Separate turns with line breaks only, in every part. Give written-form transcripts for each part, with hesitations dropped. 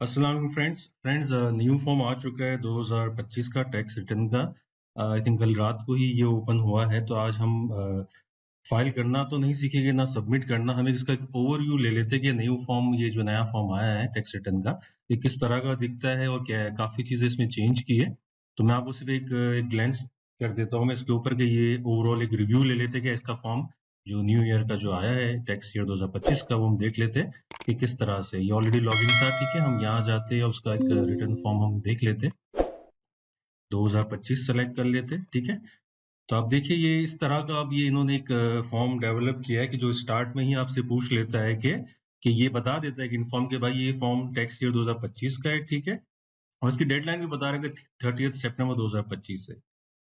अस्सलाम friends new form आ चुका है 2025 का टैक्स रिटर्न का। आई थिंक कल रात को ही ये ओपन हुआ है, तो आज हम फाइल करना तो नहीं सीखेंगे ना सबमिट करना। हम इसका एक ओवरव्यू ले लेते हैं कि न्यू फॉर्म, ये जो नया फॉर्म आया है टैक्स रिटर्न का, ये किस तरह का दिखता है और क्या है। काफी चीजें इसमें चेंज की है, तो मैं आपको सिर्फ एक ग्लैंस कर देता हूँ मैं इसके ऊपर कि ये ओवरऑल एक रिव्यू ले लेते हैं कि इसका फॉर्म जो न्यू ईयर का जो आया है टैक्स ईयर 2025 का, वो हम देख लेते हैं कि किस तरह से। ये ऑलरेडी लॉगिन था, ठीक है। हम यहाँ जाते हैं, उसका एक रिटर्न फॉर्म हम देख लेते, 2025 सेलेक्ट कर लेते, ठीक है। तो आप देखिए ये इस तरह का अब ये इन्होंने एक फॉर्म डेवलप किया है कि जो स्टार्ट में ही आपसे पूछ लेता है कि ये बता देता है कि इन्फॉर्म के भाई ये फॉर्म टैक्स ईयर 2025 का है, ठीक है। और इसकी डेडलाइन भी बता रहा है कि 30 सितंबर 2025 से।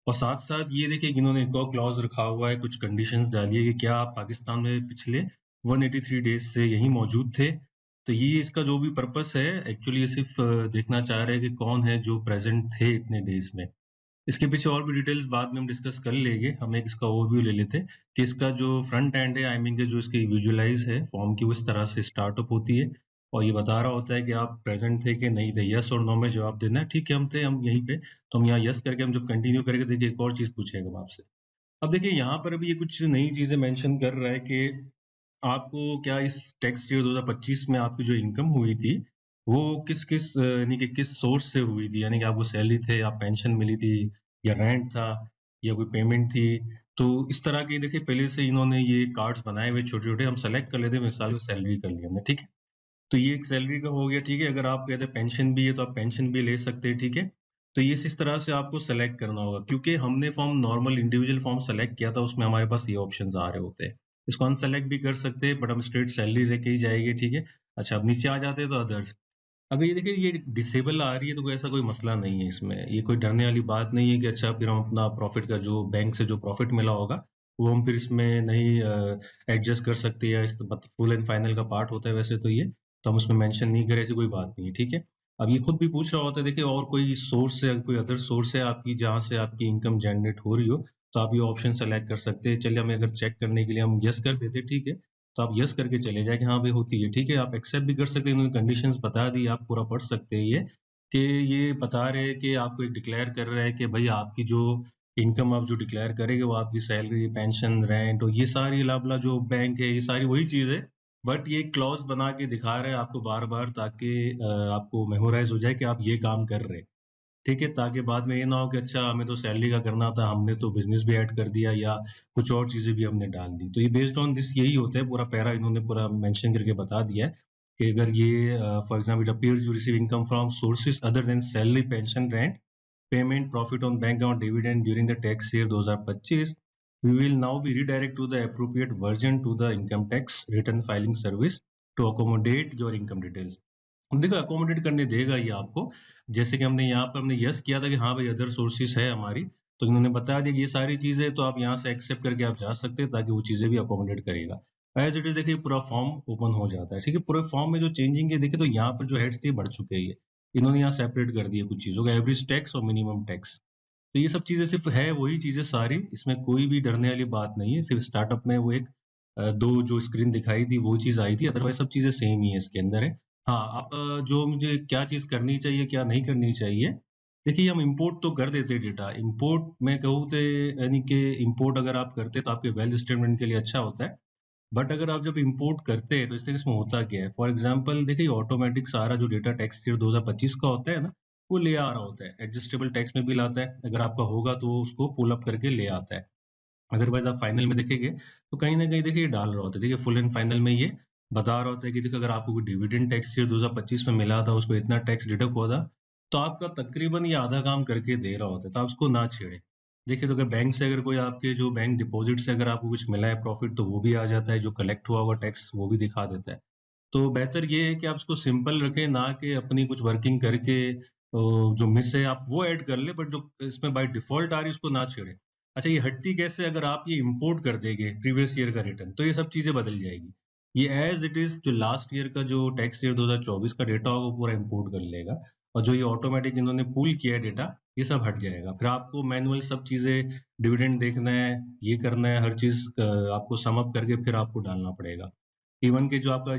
और साथ साथ ये देखिए कि इन्होंने एक और क्लॉज रखा हुआ है, कुछ कंडीशंस डाली है कि क्या आप पाकिस्तान में पिछले 183 डेज से यहीं मौजूद थे। तो ये इसका जो भी पर्पस है, एक्चुअली ये सिर्फ देखना चाह रहे हैं कि कौन है जो प्रेजेंट थे इतने डेज में। इसके पीछे और भी डिटेल्स बाद में हम डिस्कस कर लेंगे। हम एक इसका ओवरव्यू ले लेते हैं कि इसका जो फ्रंट एंड है, आई मीन जो इसकी विजुअलाइज है फॉर्म की, वो इस तरह से स्टार्टअप होती है और ये बता रहा होता है कि आप प्रेजेंट थे कि नहीं थे। यस और नो में जवाब देना है, ठीक है। हम थे, हम यहीं पे, तो हम यहाँ यस करके हम जब कंटिन्यू करेंगे देखिए एक और चीज पूछेगा आपसे। अब देखिए यहाँ पर अभी ये कुछ नई चीजें मेंशन कर रहा है कि आपको क्या इस टैक्स ईयर 2025 में आपकी जो इनकम हुई थी वो किस किस यानी कि किस सोर्स से हुई थी, यानी कि आपको सैलरी थे या पेंशन मिली थी या रेंट था या कोई पेमेंट थी। तो इस तरह के देखिए पहले से इन्होंने ये कार्ड्स बनाए हुए छोटे छोटे, हम सेलेक्ट कर लेते हैं। मिसाल सैलरी कर लिया हमने, ठीक है। तो ये एक सैलरी का हो गया, ठीक है। अगर आप कहते हैं पेंशन भी है तो आप पेंशन भी ले सकते हैं, ठीक है। तो ये इस तरह से आपको सेलेक्ट करना होगा, क्योंकि हमने form normal individual form select किया था, उसमें हमारे पास ये ऑप्शंस आ रहे होते हैं। इसको अनसेलेक्ट भी कर सकते हैं, बट हम स्ट्रेट सैलरी लेके ही जाएंगे, ठीक है। अच्छा, अब नीचे आ जाते हैं तो अदर्स। अगर ये देखिए ये डिसेबल आ रही है तो कोई ऐसा कोई मसला नहीं है इसमें, ये कोई डरने वाली बात नहीं है कि अच्छा फिर हम अपना प्रॉफिट का जो बैंक से जो प्रॉफिट मिला होगा वो हम फिर इसमें नहीं एडजस्ट कर सकते, या इस फुल एंड फाइनल का पार्ट होता है वैसे तो ये, तो हम उसमें मेंशन नहीं करें, ऐसी कोई बात नहीं है, ठीक है। अब ये खुद भी पूछ रहा होता है देखिए और कोई सोर्स है, कोई अदर सोर्स है आपकी जहाँ से आपकी इनकम जनरेट हो रही हो, तो आप ये ऑप्शन सेलेक्ट कर सकते हैं। चलिए हमें अगर चेक करने के लिए हम यस कर देते, ठीक है। तो आप यस करके चले जाए कि हाँ भाई होती है, ठीक है। आप एक्सेप्ट भी कर सकते हैं, इन्होंने कंडीशंस बता दी, आप पूरा पढ़ सकते हैं। ये कि ये बता रहे हैं कि आपको एक डिक्लेयर कर रहा है कि भाई आपकी जो इनकम आप जो डिक्लेयर करेंगे वो आपकी सैलरी, पेंशन, रेंट और ये सारी लाभला जो बैंक है, ये सारी वही चीज है। बट ये क्लॉज बना के दिखा रहे हैं आपको बार बार, ताकि आपको मेमोराइज हो जाए कि आप ये काम कर रहे हैं, ठीक है। ताकि बाद में ये ना हो कि अच्छा हमें तो सैलरी का करना था, हमने तो बिजनेस भी ऐड कर दिया या कुछ और चीजें भी हमने डाल दी। तो ये बेस्ड ऑन दिस यही होता है, पूरा पैरा इन्होंने पूरा मेंशन करके बता दिया है कि अगर ये for example it appears you receive income from sources other than salary, pension, rent, payment, profit on bank account, dividend during the tax year 2025, we will now be redirect to the appropriate version to the income tax return filing service to accommodate your income details। देखो accommodate करने देगा ये आपको, जैसे कि हमने यहाँ पर हमने यस किया था कि हाँ भाई अदर सोर्सेस है हमारी, तो इन्होंने बता दिया कि ये सारी चीजें, तो आप यहाँ से एक्सेप्ट करके आप जा सकते हैं ताकि वो चीजें भी अकोमोडेट करेगा। एज इट इज देखिए पूरा फॉर्म ओपन हो जाता है, ठीक है। पूरे फॉर्म में जो चेंजिंग है देखिए, तो यहाँ पर जो हेड्स थे बढ़ चुके हैं, ये इन्होंने यहाँ सेपरेट कर दिया कुछ चीजों का, एवरेज टैक्स और मिनिमम टैक्स। तो ये सब चीजें सिर्फ है वही चीजें सारी, इसमें कोई भी डरने वाली बात नहीं है। सिर्फ स्टार्टअप में वो एक दो जो स्क्रीन दिखाई थी वो चीज आई थी, अदरवाइज सब चीजें सेम ही है इसके अंदर है। हाँ, आप जो मुझे क्या चीज करनी चाहिए क्या नहीं करनी चाहिए, देखिए हम इंपोर्ट तो कर देते डेटा। इंपोर्ट मैं कहूँ तो यानी कि इंपोर्ट अगर आप करते तो आपके वेल्थ स्टेटमेंट के लिए अच्छा होता है। बट अगर आप जब इंपोर्ट करते हैं तो इसमें होता क्या है, फॉर एग्जाम्पल देखिए ऑटोमेटिक सारा जो डेटा टैक्स ईयर 2025 का होता है ना, वो ले आ रहा होता है, एडजस्टेबल टैक्स में भी लाता है। अगर आपका होगा तो वो उसको पुल अप करके ले आता है। अदरवाइज आप फाइनल में देखेंगे तो कहीं ना कहीं देखिए डाल रहा होता है, देखिए फुल एंड फाइनल में ये बता रहा होता है कि देखिए अगर आपको कोई डिविडेंड टैक्स ईयर 2025 में मिला था, उसको इतना टैक्स डिडक्ट हुआ था, तो आपका तकरीबन ये आधा काम करके दे रहा होता है, तो आप उसको ना छेड़े। देखिए तो अगर बैंक से अगर कोई आपके जो बैंक डिपॉजिट से अगर आपको कुछ मिला है प्रॉफिट, तो वो भी आ जाता है, जो कलेक्ट हुआ हुआ टैक्स वो भी दिखा देता है। तो बेहतर ये है कि आप इसको सिंपल रखें, ना कि अपनी कुछ वर्किंग करके जो मिस है आप वो ऐड कर ले, बट जो इसमें बाय डिफॉल्ट आ रही है उसको ना छेड़े। अच्छा, ये हटती कैसे, अगर आप ये इंपोर्ट कर देंगे प्रीवियस ईयर का रिटर्न, तो ये सब चीजें बदल जाएगी। ये एज इट इज जो लास्ट ईयर का जो टैक्स ईयर 2024 का डेटा होगा वो पूरा इंपोर्ट कर लेगा, और जो ये ऑटोमेटिक इन्होंने पूल किया है डेटा, ये सब हट जाएगा। फिर आपको मैनुअल सब चीजें, डिविडेंड देखना है, ये करना है, हर चीज आपको सम अप करके फिर आपको डालना पड़ेगा। इवन के जो आपका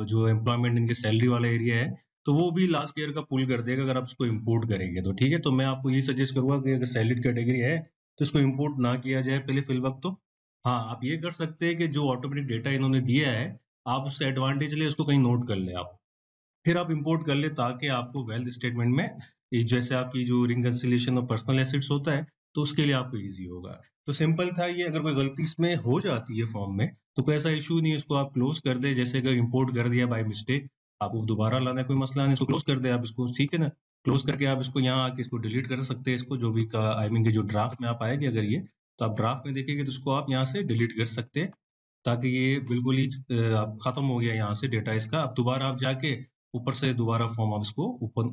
जो एम्प्लॉयमेंट इनके सैलरी वाला एरिया है, तो वो भी लास्ट ईयर का पुल कर देगा अगर आप इसको इंपोर्ट करेंगे तो। ठीक है, तो मैं आपको ये सजेस्ट करूंगा कि अगर सैलरी कैटेगरी है तो इसको इंपोर्ट ना किया जाए पहले फिल वक्त तो। हाँ, आप ये कर सकते हैं कि जो ऑटोमेटिक डेटा इन्होंने दिया है आप उससे एडवांटेज ले, उसको कहीं नोट कर ले आप, फिर आप इंपोर्ट कर ले, ताकि आपको वेल्थ स्टेटमेंट में ये जैसे आपकी जो रिकंसिलिएशन ऑफ पर्सनल एसेट्स होता है तो उसके लिए आपको इजी होगा। तो सिंपल था ये। अगर कोई गलती इसमें हो जाती है फॉर्म में तो कोई ऐसा इशू नहीं, इसको आप क्लोज कर दे। जैसे अगर इंपोर्ट कर दिया बाय मिस्टेक, आपको दोबारा लाना है, कोई मसला नहीं, इसको क्लोज कर दे आप इसको, ठीक है ना। क्लोज करके आप इसको यहाँ आके इसको डिलीट कर सकते हैं, इसको जो भी आई मीन जो ड्राफ्ट में आप आएगी अगर ये, तो आप ड्राफ्ट में देखेंगे तो इसको आप यहाँ से डिलीट कर सकते हैं, ताकि ये बिल्कुल ही खत्म हो गया यहाँ से डेटा इसका। अब दोबारा आप जाके ऊपर से दोबारा फॉर्म आप इसको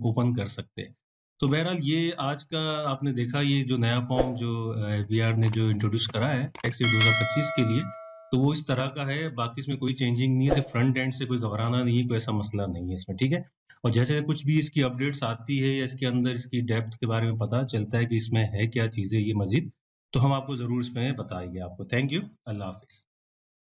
ओपन कर सकते हैं। तो बहरहाल ये आज का आपने देखा ये जो नया फॉर्म जो एफबीआर ने जो इंट्रोड्यूस करा है टैक्स ईयर 2025 के लिए, तो वो इस तरह का है। बाकी इसमें कोई चेंजिंग नहीं है, सिर्फ फ्रंट एंड से कोई घबराना नहीं है, कोई ऐसा मसला नहीं है इसमें, ठीक है। और जैसे कुछ भी इसकी अपडेट्स आती है या इसके अंदर इसकी डेप्थ के बारे में पता चलता है कि इसमें है क्या चीजें ये मजीद, तो हम आपको जरूर इसमें बताएंगे आपको। Thank you, Allah Hafiz.